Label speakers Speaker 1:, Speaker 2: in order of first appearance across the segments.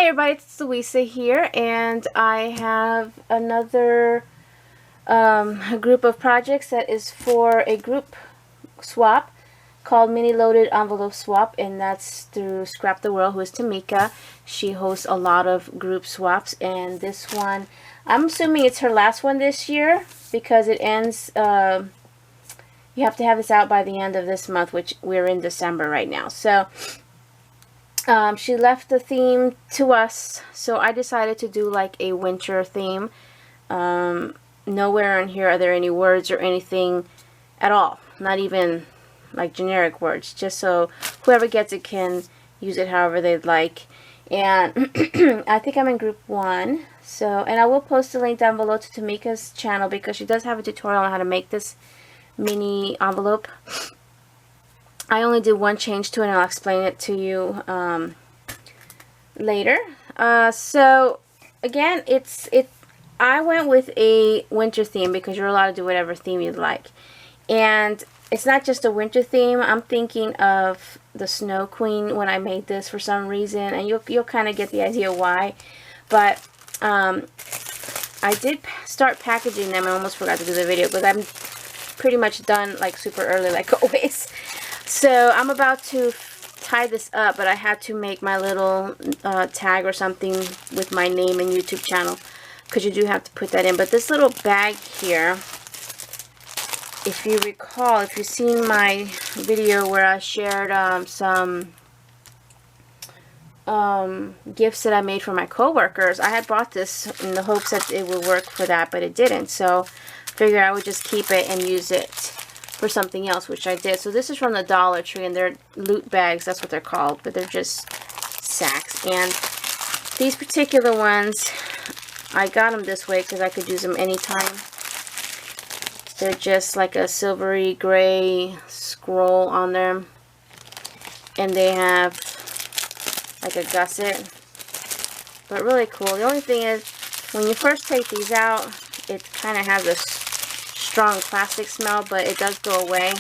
Speaker 1: Hi everybody, it's Louisa here, and I have another group of projects that is for a group swap called Mini Loaded Envelope Swap, and that's through Scrap the World, who is Tamika. She hosts a lot of group swaps, and this one, I'm assuming it's her last one this year because it ends, you have to have this out by the end of this month, which we're in December right now. So she left the theme to us, so I decided to do like a winter theme. Nowhere in here are there any words or anything at all, not even like generic words, just so whoever gets it can use it however they'd like. And I think I'm in group 1, so, and I will post a link down below to Tamika's channel because she does have a tutorial on how to make this mini envelope. I only did one change to it, and I'll explain it to you later. So again, I went with a winter theme because you're allowed to do whatever theme you'd like, and it's not just a winter theme. I'm thinking of the Snow Queen when I made this for some reason, and you'll kind of get the idea why. But I did start packaging them. I almost forgot to do the video, but I'm pretty much done like super early, like always. So I'm about to tie this up, but I had to make my little tag or something with my name and YouTube channel, because you do have to put that in. But this little bag here, if you recall, if you've seen my video where I shared some gifts that I made for my coworkers, I had bought this in the hopes that it would work for that, but it didn't. So I figured I would just keep it and use it for something else, which I did. So this is from the Dollar Tree, and they're loot bags, that's what they're called, but they're just sacks. And these particular ones, I got them this way because I could use them anytime. They're just like a silvery gray scroll on them, and they have like a gusset, but really cool. The only thing is, when you first take these out, it kind of has this strong plastic smell, but it does go away.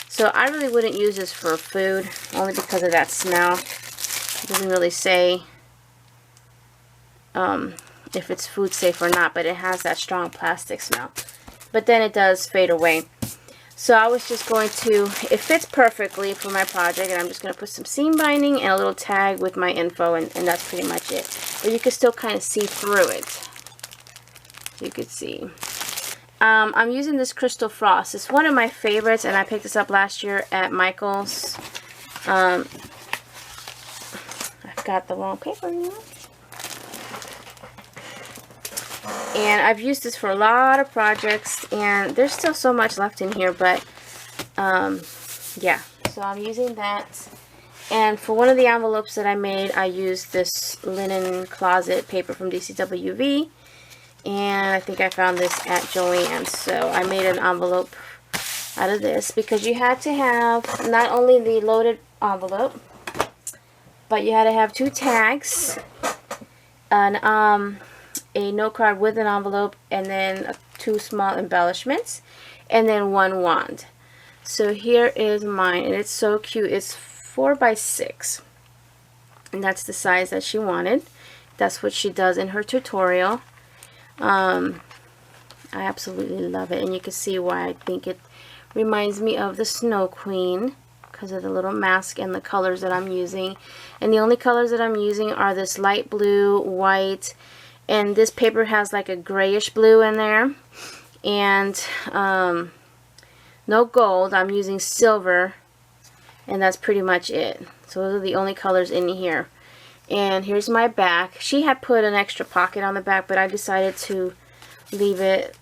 Speaker 1: So I really wouldn't use this for food, only because of that smell. It doesn't really say if it's food safe or not, but it has that strong plastic smell. But then it does fade away. So I was just going to, it fits perfectly for my project, and I'm just going to put some seam binding and a little tag with my info, and that's pretty much it. But you can still kind of see through it. You could see. I'm using this Crystal Frost. It's one of my favorites, and I picked this up last year at Michael's. I've got the wrong paper now. And I've used this for a lot of projects, and there's still so much left in here, but yeah. So I'm using that. And for one of the envelopes that I made, I used this linen closet paper from DCWV. And I think I found this at Joann's. So I made an envelope out of this because you had to have not only the loaded envelope, but you had to have 2 tags, and a note card with an envelope, and then 2 small embellishments, and then 1 wand. So here is mine, and it's so cute. It's 4 by 6, and that's the size that she wanted. That's what she does in her tutorial. I absolutely love it, and you can see why I think it reminds me of the Snow Queen because of the little mask and the colors that I'm using. And the only colors that I'm using are this light blue, white, and this paper has like a grayish blue in there, and no gold. I'm using silver, and that's pretty much it. So those are the only colors in here. And here's my back. She had put an extra pocket on the back, but I decided to leave it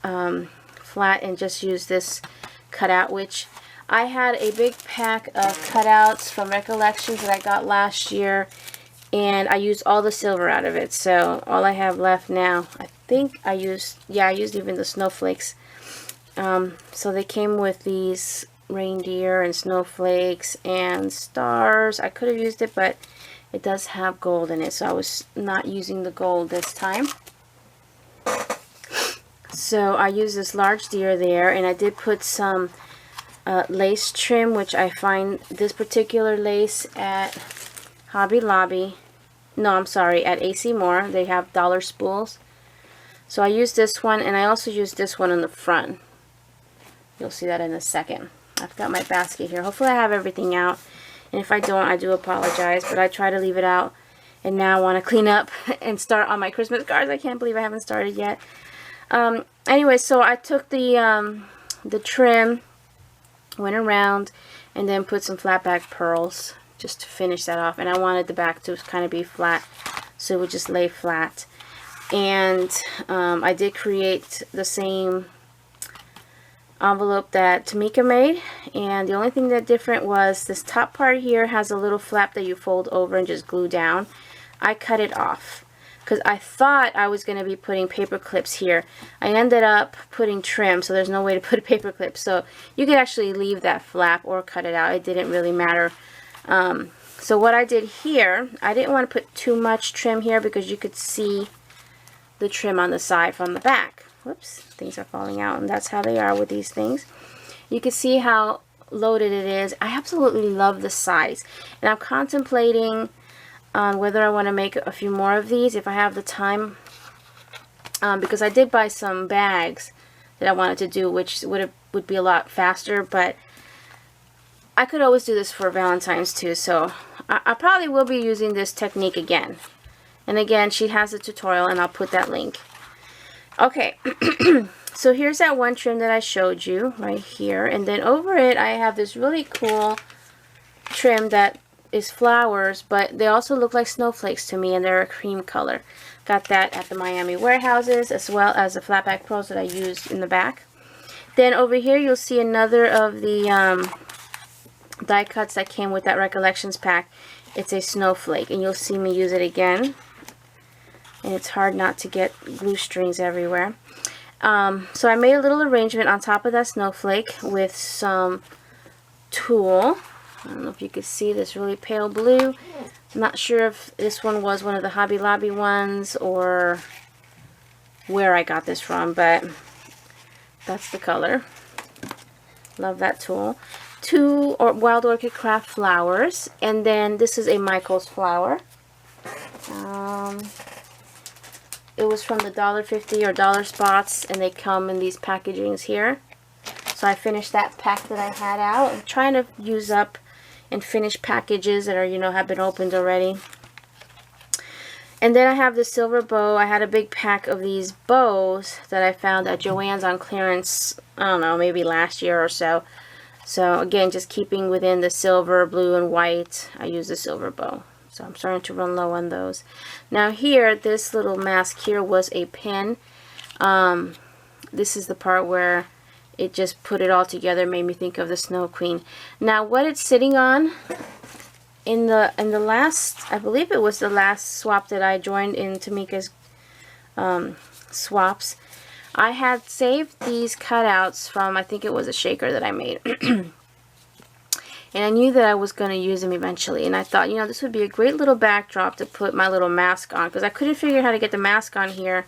Speaker 1: flat and just use this cutout, which I had a big pack of cutouts from Recollections that I got last year, and I used all the silver out of it. So all I have left now, I think I used even the snowflakes. So they came with these reindeer and snowflakes and stars. I could have used it, but it does have gold in it, so I was not using the gold this time. So I used this large deer there, and I did put some lace trim, which I find this particular lace at Hobby Lobby. no, I'm sorry, at AC Moore. They have dollar spools. So I use this one, and I also use this one in the front. You'll see that in a second. I've got my basket here. Hopefully I have everything out. And if I don't, I do apologize. But I try to leave it out. And now I want to clean up and start on my Christmas cards. I can't believe I haven't started yet. Anyway, so I took the trim, went around, and then put some flat back pearls just to finish that off. And I wanted the back to kind of be flat, so it would just lay flat. And I did create the same envelope that Tamika made, and the only thing that different was this top part here has a little flap that you fold over and just glue down. I cut it off because I thought I was going to be putting paper clips here. I ended up putting trim, so there's no way to put a paper clip, so you could actually leave that flap or cut it out. It didn't really matter. So what I did here, I didn't want to put too much trim here because you could see the trim on the side from the back. Whoops, things are falling out, and that's how they are with these things. You can see how loaded it is. I absolutely love the size, and I'm contemplating on whether I want to make a few more of these if I have the time, because I did buy some bags that I wanted to do, which would be a lot faster, but I could always do this for Valentine's too, so I probably will be using this technique again. And again, she has a tutorial, and I'll put that link. Okay, so here's that one trim that I showed you right here, and then over it I have this really cool trim that is flowers, but they also look like snowflakes to me, and they're a cream color. Got that at the Miami warehouses, as well as the flat back pearls that I used in the back. Then over here you'll see another of the die cuts that came with that Recollections pack. It's a snowflake, and you'll see me use it again. And it's hard not to get glue strings everywhere. So I made a little arrangement on top of that snowflake with some tulle. I don't know if you could see this really pale blue. I'm not sure if this one was one of the Hobby Lobby ones or where I got this from, but that's the color. Love that tulle. 2 Wild Orchid Craft flowers, and then this is a Michael's flower. It was from the $1.50 or Dollar Spots, and they come in these packagings here. So I finished that pack that I had out. I'm trying to use up and finish packages that are, you know, have been opened already. And then I have the silver bow. I had a big pack of these bows that I found at Joann's on clearance, I don't know, maybe last year or so. So again, just keeping within the silver, blue, and white, I use the silver bow. So I'm starting to run low on those. Now here, this little mask here was a pin. This is the part where it just put it all together, made me think of the Snow Queen. Now what it's sitting on, in the last, I believe it was the last swap that I joined in Tamika's swaps, I had saved these cutouts from, I think it was a shaker that I made. And I knew that I was going to use them eventually. And I thought, you know, this would be a great little backdrop to put my little mask on. Because I couldn't figure out how to get the mask on here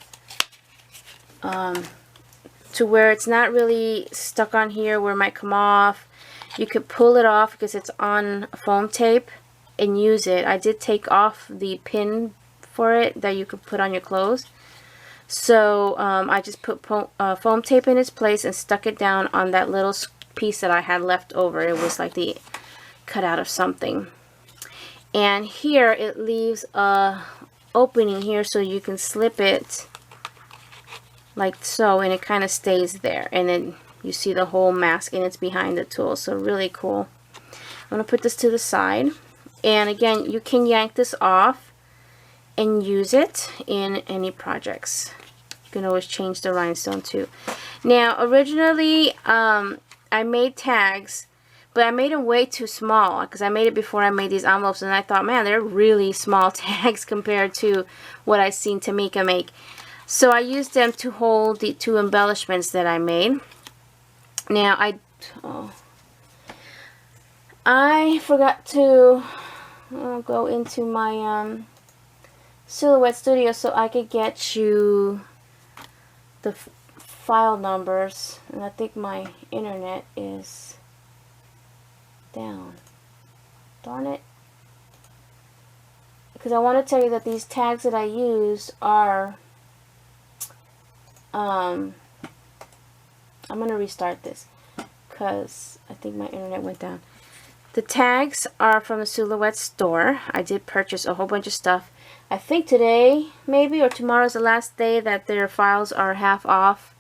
Speaker 1: to where it's not really stuck on here where it might come off. You could pull it off because it's on foam tape and use it. I did take off the pin for it that you could put on your clothes. So I just put foam tape in its place and stuck it down on that little piece that I had left over. It was like the cutout of something. And here it leaves a opening here so you can slip it like so, and it kind of stays there. And then you see the whole mask, and it's behind the tool. So really cool. I'm going to put this to the side. And again, you can yank this off and use it in any projects. You can always change the rhinestone too. Now, originally, I made tags, but I made them way too small because I made it before I made these envelopes, and I thought, man, they're really small tags compared to what I've seen Tamika make. So I used them to hold the 2 embellishments that I made. Now, I forgot to go into my Silhouette Studio so I could get you the file numbers, and I think my internet is down. Darn it. because I want to tell you that these tags that I use are, I'm going to restart this because I think my internet went down. The tags are from the Silhouette store. I did purchase a whole bunch of stuff. I think today, maybe, or tomorrow's the last day that their files are half off.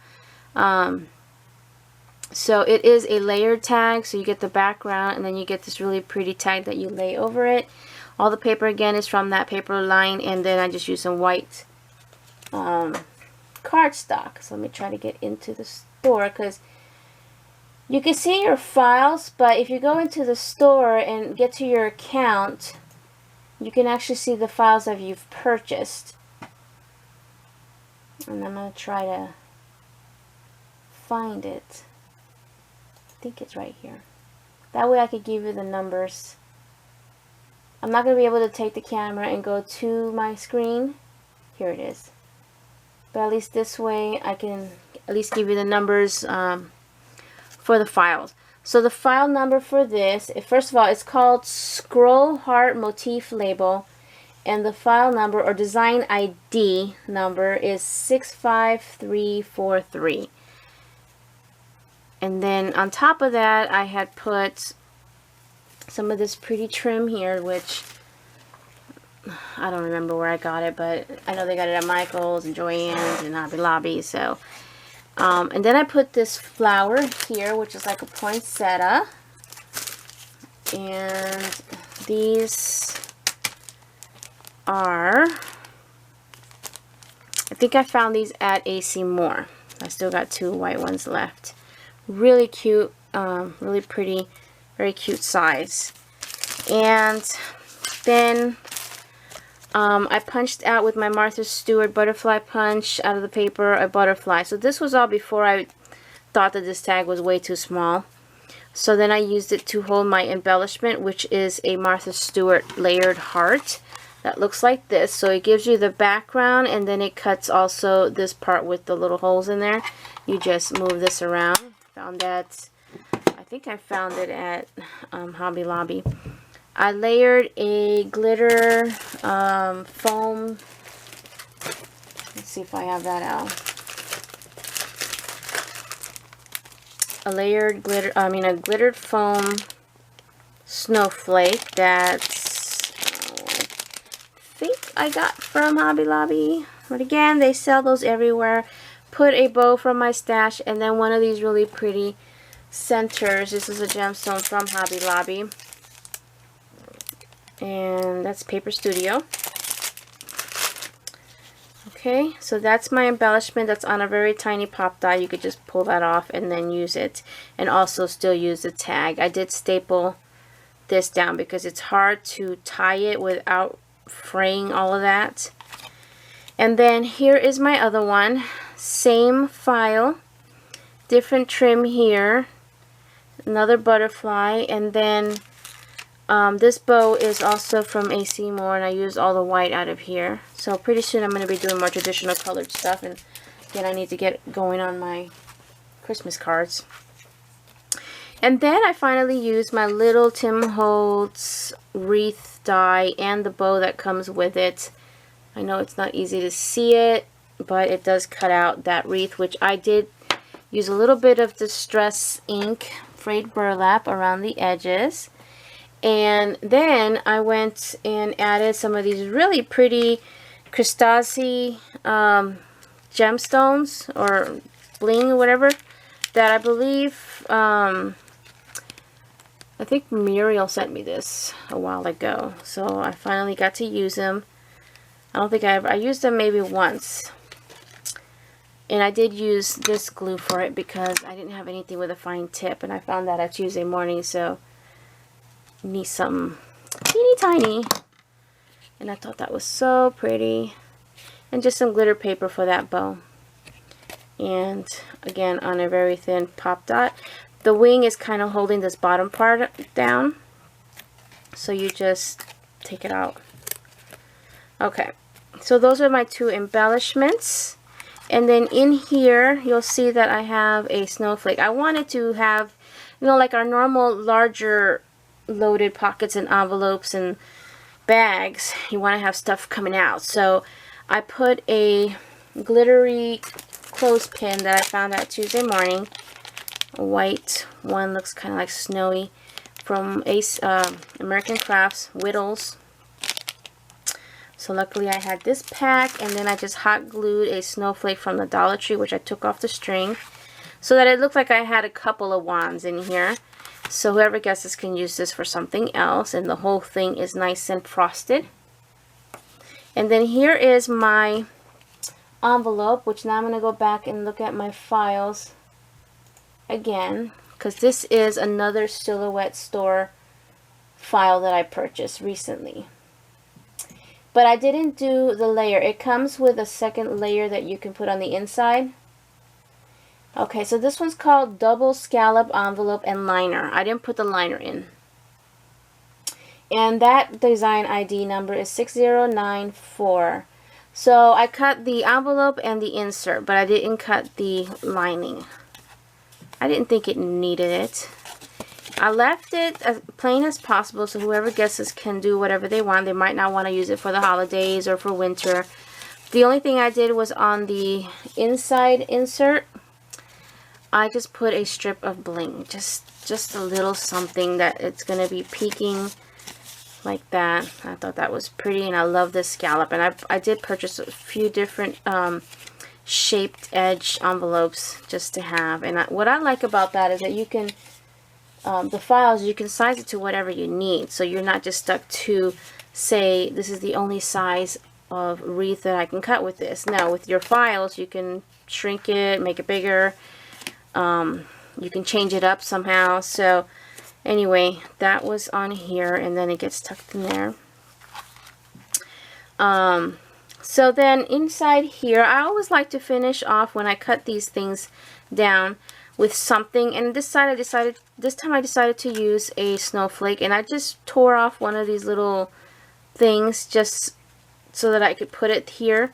Speaker 1: So it is a layered tag, so you get the background and then you get this really pretty tag that you lay over it. All the paper again is from that paper line, and then I just use some white cardstock. So let me try to get into the store because you can see your files, but if you go into the store and get to your account, you can actually see the files that you've purchased. And I'm going to try to find it. I think it's right here. That way I could give you the numbers. I'm not going to be able to take the camera and go to my screen. Here it is. But at least this way I can at least give you the numbers for the files. So the file number for this, first of all, it's called Scroll Heart Motif Label. And the file number or design ID number is 65343. And then on top of that, I had put some of this pretty trim here, which I don't remember where I got it, but I know they got it at Michael's and Joann's and Hobby Lobby. So, and then I put this flower here, which is like a poinsettia. And these are, I think I found these at AC Moore. I still got 2 white ones left. Really cute, really pretty, very cute size. And then I punched out with my Martha Stewart butterfly punch out of the paper a butterfly. So this was all before I thought that this tag was way too small. So then I used it to hold my embellishment, which is a Martha Stewart layered heart that looks like this. So it gives you the background, and then it cuts also this part with the little holes in there. You just move this around. Found that, I think I found it at Hobby Lobby. I layered a glitter foam. Let's see if I have that out. A layered glitter, a glittered foam snowflake that's, I think I got from Hobby Lobby. But again, they sell those everywhere. Put a bow from my stash, and then one of these really pretty centers. This is a gemstone from Hobby Lobby. And that's Paper Studio. Okay, so that's my embellishment. That's on a very tiny pop die. You could just pull that off and then use it, and also still use the tag. I did staple this down because it's hard to tie it without fraying all of that. And then here is my other one. Same file, different trim here, another butterfly, and then this bow is also from AC Moore, and I used all the white out of here. So pretty soon I'm going to be doing more traditional colored stuff, and again I need to get going on my Christmas cards. And then I finally used my little Tim Holtz wreath die and the bow that comes with it. I know it's not easy to see it, but it does cut out that wreath, which I did use a little bit of Distress ink, frayed burlap around the edges. And then I went and added some of these really pretty Crystasi gemstones or bling or whatever that I believe, I think Muriel sent me this a while ago. So I finally got to use them. I don't think I used them maybe once. And I did use this glue for it because I didn't have anything with a fine tip. And I found that at Tuesday morning, so need some teeny tiny. And I thought that was so pretty. And just some glitter paper for that bow. And again, on a very thin pop dot. The wing is kind of holding this bottom part down. So you just take it out. Okay. So those are my 2 embellishments. And then in here, you'll see that I have a snowflake. I wanted to have, you know, like our normal larger loaded pockets and envelopes and bags, you want to have stuff coming out. So I put a glittery clothespin that I found out Tuesday morning. A white one, looks kind of like snowy, from Ace American Crafts Whittles. So luckily I had this pack, and then I just hot glued a snowflake from the Dollar Tree, which I took off the string, so that it looked like I had a couple of wands in here. So whoever gets this can use this for something else, and the whole thing is nice and frosted. And then here is my envelope, which now I'm going to go back and look at my files again, because this is another Silhouette store file that I purchased recently. But I didn't do the layer. It comes with a second layer that you can put on the inside. Okay, so this one's called Double Scallop Envelope and Liner. I didn't put the liner in. And that design ID number is 6094. So I cut the envelope and the insert, but I didn't cut the lining. I didn't think it needed it. I left it as plain as possible, so whoever gets this can do whatever they want. They might not want to use it for the holidays or for winter. The only thing I did was on the inside insert, I just put a strip of bling. Just a little something that it's going to be peeking like that. I thought that was pretty, and I love this scallop. And I did purchase a few different shaped edge envelopes just to have. And what I like about that is that you can... the files, you can size it to whatever you need, so you're not just stuck to, say, this is the only size of wreath that I can cut with this. Now, with your files, you can shrink it, make it bigger, you can change it up somehow. So anyway, that was on here, and then it gets tucked in there. So then inside here, I always like to finish off when I cut these things down with something, and this time I decided to use a snowflake, and I just tore off one of these little things just so that I could put it here.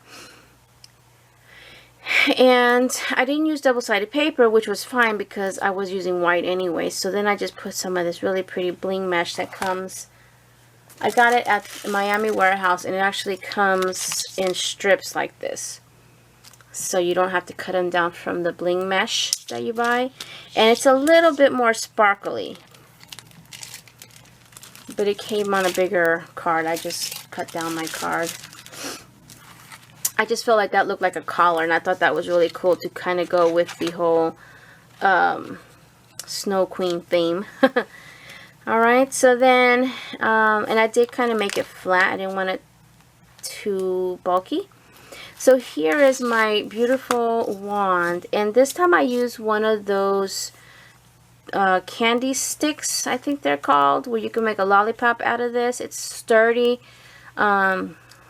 Speaker 1: And I didn't use double-sided paper, which was fine because I was using white anyway. So then I just put some of this really pretty bling mesh that comes, I got it at Miami Warehouse, and it actually comes in strips like this. So you don't have to cut them down from the bling mesh that you buy. And it's a little bit more sparkly. But it came on a bigger card. I just cut down my card. I just felt like that looked like a collar, and I thought that was really cool to kind of go with the whole Snow Queen theme. Alright, so then, and I did kind of make it flat. I didn't want it too bulky. So here is my beautiful wand, and this time I used one of those candy sticks, I think they're called, where you can make a lollipop out of this. It's sturdy.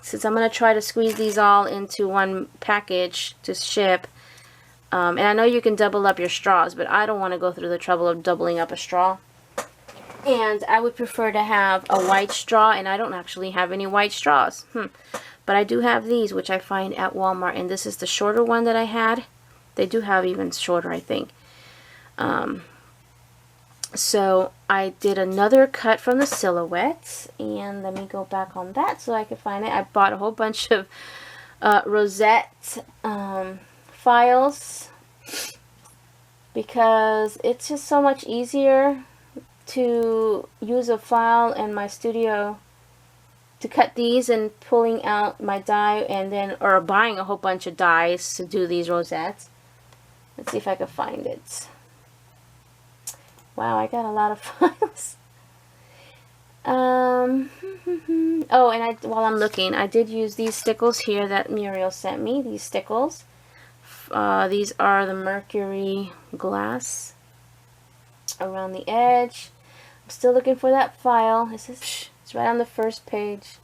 Speaker 1: Since I'm going to try to squeeze these all into one package to ship, and I know you can double up your straws, but I don't want to go through the trouble of doubling up a straw. And I would prefer to have a white straw, and I don't actually have any white straws. But I do have these, which I find at Walmart, and this is the shorter one that I had. They do have even shorter, I think. So I did another cut from the Silhouette, and let me go back on that so I can find it. I bought a whole bunch of rosette files because it's just so much easier to use a file in my studio to cut these and pulling out my die, and then, or buying a whole bunch of dies to do these rosettes. Let's see if I can find it. Wow, I got a lot of files. Oh, and while I'm looking, I did use these stickles here that Muriel sent me. These stickles. These are the mercury glass around the edge. I'm still looking for that file. It's right on the first page.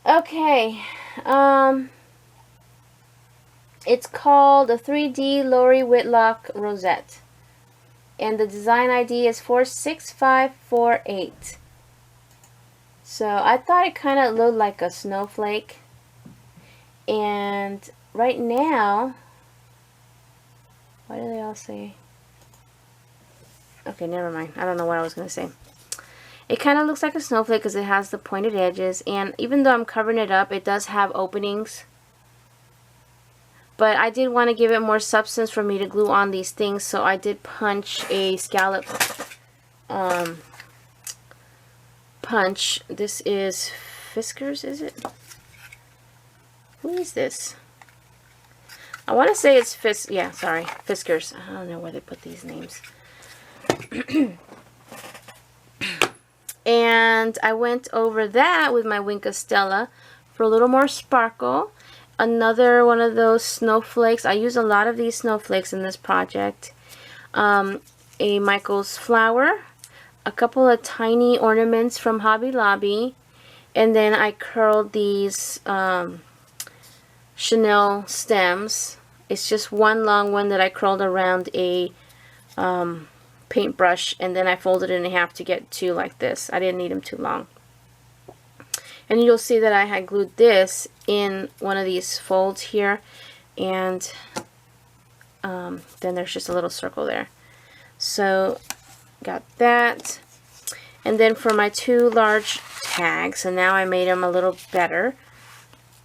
Speaker 1: Okay. It's called the 3D Lori Whitlock Rosette. And the design ID is 46548. So I thought it kind of looked like a snowflake. And right now, what do they all say? Okay, never mind. I don't know what I was going to say. It kind of looks like a snowflake because it has the pointed edges, and even though I'm covering it up, it does have openings. But I did want to give it more substance for me to glue on these things, so I did punch a scallop punch. This is Fiskars, is it? Who is this? I want to say it's Fiskars. I don't know where they put these names. And I went over that with my Wink of Stella for a little more sparkle. Another one of those snowflakes. I use a lot of these snowflakes in this project. A Michael's flower. A couple of tiny ornaments from Hobby Lobby. And then I curled these Chanel stems. It's just one long one that I curled around a paintbrush, and then I folded it in half to get two like this. I didn't need them too long. And you'll see that I had glued this in one of these folds here, and then there's just a little circle there. So got that. And then for my two large tags, and now I made them a little better,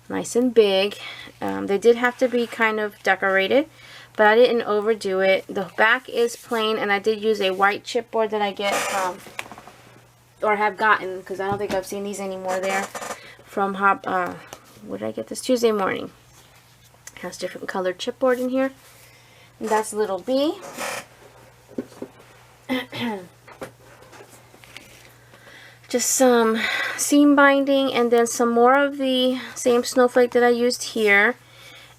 Speaker 1: nice and big. They did have to be kind of decorated, but I didn't overdo it. The back is plain, and I did use a white chipboard that I get from, or have gotten, because I don't think I've seen these anymore there, from where did I get this? Tuesday Morning. It has different colored chipboard in here. And that's little B. Just some seam binding, and then some more of the same snowflake that I used here.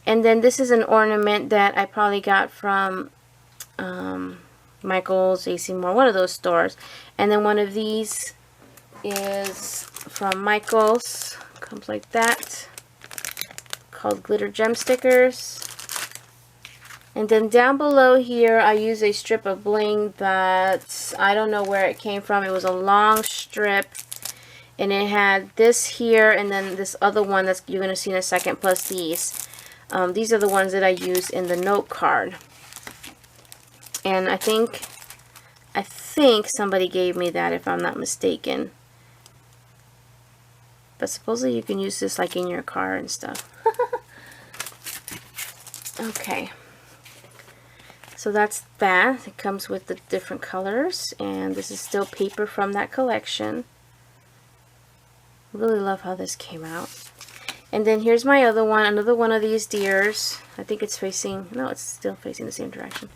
Speaker 1: And then this is an ornament that I probably got from Michael's, AC Moore, one of those stores. And then one of these is from Michael's, comes like that, called Glitter Gem Stickers. And then down below here, I use a strip of bling that I don't know where it came from. It was a long strip, and it had this here, and then this other one that you're going to see in a second, plus these. These are the ones that I use in the note card. And I think somebody gave me that, if I'm not mistaken. But supposedly you can use this like in your car and stuff. Okay. So that's that. It comes with the different colors, and this is still paper from that collection. Really love how this came out. And then here's my other one, another one of these deers. I think it's facing, no, it's still facing the same direction.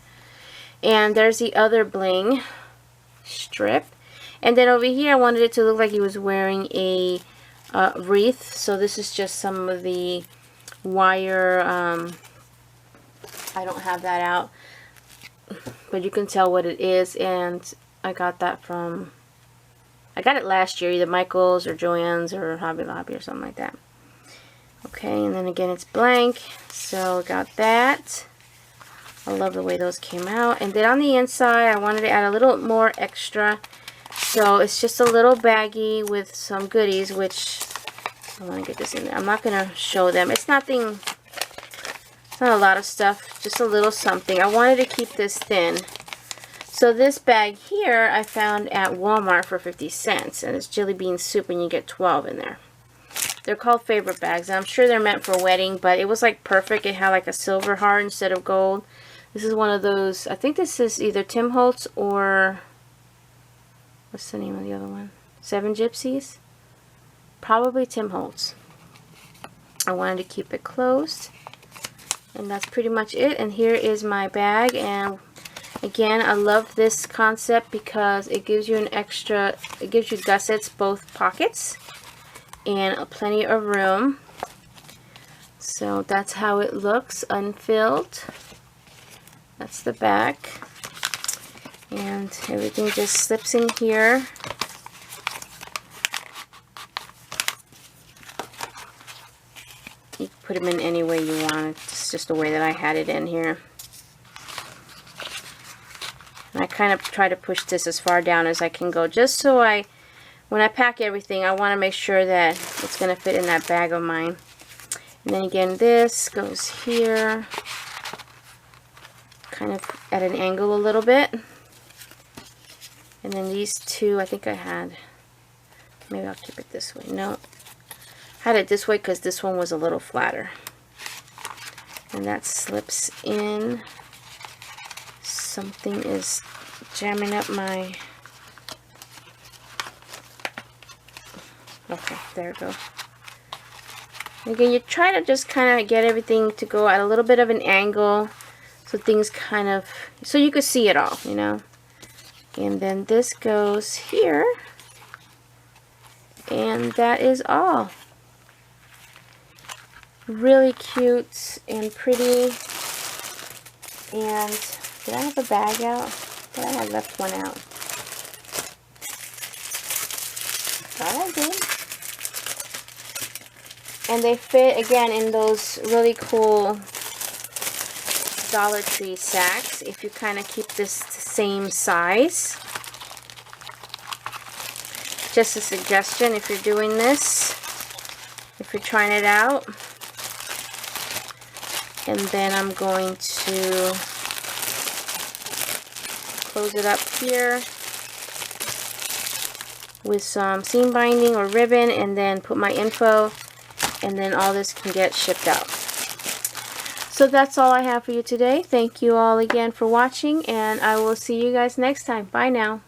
Speaker 1: And there's the other bling strip. And then over here I wanted it to look like he was wearing a wreath. So this is just some of the wire, I don't have that out, but you can tell what it is. And I got that from, I got it last year, either Michael's or Joann's or Hobby Lobby or something like that. Okay, and then again it's blank, so got that. I love the way those came out. And then on the inside I wanted to add a little more extra, so it's just a little baggie with some goodies, which I want to get this in there. I'm not going to show them. It's nothing, it's not a lot of stuff, just a little something. I wanted to keep this thin. So this bag here I found at Walmart for 50 cents, and it's jelly bean soup, and you get 12 in there. They're called favorite bags. I'm sure they're meant for wedding, but it was like perfect. It had like a silver heart instead of gold. This is one of those, I think this is either Tim Holtz or, what's the name of the other one? Seven Gypsies? Probably Tim Holtz. I wanted to keep it closed. And that's pretty much it. And here is my bag. And again, I love this concept because it gives you an extra, it gives you gussets, both pockets, and plenty of room. So that's how it looks unfilled. That's the back, and everything just slips in here. You can put them in any way you want. It's just the way that I had it in here. And I kind of try to push this as far down as I can go, just so when I pack everything, I want to make sure that it's going to fit in that bag of mine. And then again, this goes here, kind of at an angle a little bit. And then these two, I think I had maybe I'll keep it this way. No, I had it this way because this one was a little flatter. And that slips in. Something is jamming up my... Okay, there we go. Again, you try to just kind of get everything to go at a little bit of an angle, so things kind of, so you could see it all, you know. And then this goes here, and that is all. Really cute and pretty. And did I have a bag out? Did I have left one out? Thought I did. And they fit again in those really cool Dollar Tree sacks if you kind of keep this the same size. Just a suggestion if you're doing this, if you're trying it out. And then I'm going to close it up here with some seam binding or ribbon, and then put my info, and then all this can get shipped out. So that's all I have for you today. Thank you all again for watching, and I will see you guys next time. Bye now.